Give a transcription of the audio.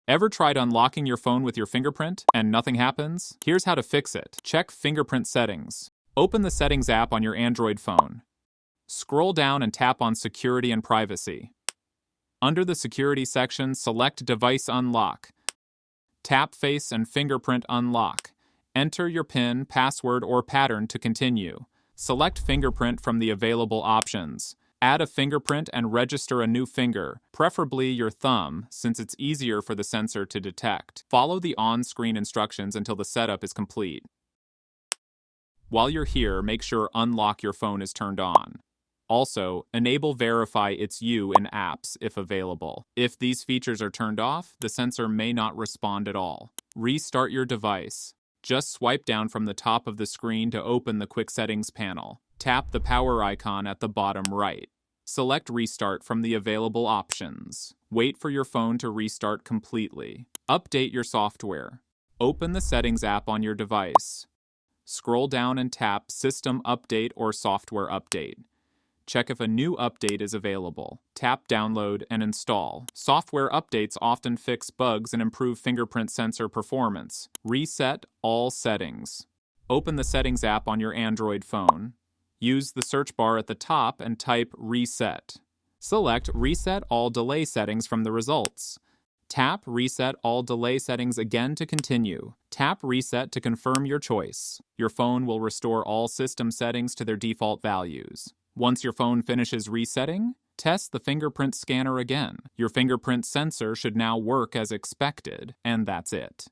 Ever tried unlocking your phone with your fingerprint and nothing happens? Here's how to fix it. Check fingerprint settings. Open the Settings app on your Android phone. Scroll down and tap on Security and Privacy. Under the Security section, select Device Unlock. Tap Face and Fingerprint Unlock. Enter your PIN, password, or pattern to continue. Select Fingerprint from the available options. Add a fingerprint and register a new finger, preferably your thumb, since it's easier for the sensor to detect. Follow the on-screen instructions until the setup is complete. While you're here, make sure Unlock Your Phone is turned on. Also, enable Verify It's You in apps if available. If these features are turned off, the sensor may not respond at all. Restart your device. Just swipe down from the top of the screen to open the Quick Settings panel. Tap the power icon at the bottom right. Select Restart from the available options. Wait for your phone to restart completely. Update your software. Open the Settings app on your device. Scroll down and tap System Update or Software Update. Check if a new update is available. Tap Download and install. Software updates often fix bugs and improve fingerprint sensor performance. Reset all settings. Open the Settings app on your Android phone. Use the search bar at the top and type Reset. Select Reset All Delay Settings from the results. Tap Reset All Delay Settings again to continue. Tap Reset to confirm your choice. Your phone will restore all system settings to their default values. Once your phone finishes resetting, test the fingerprint scanner again. Your fingerprint sensor should now work as expected, and that's it.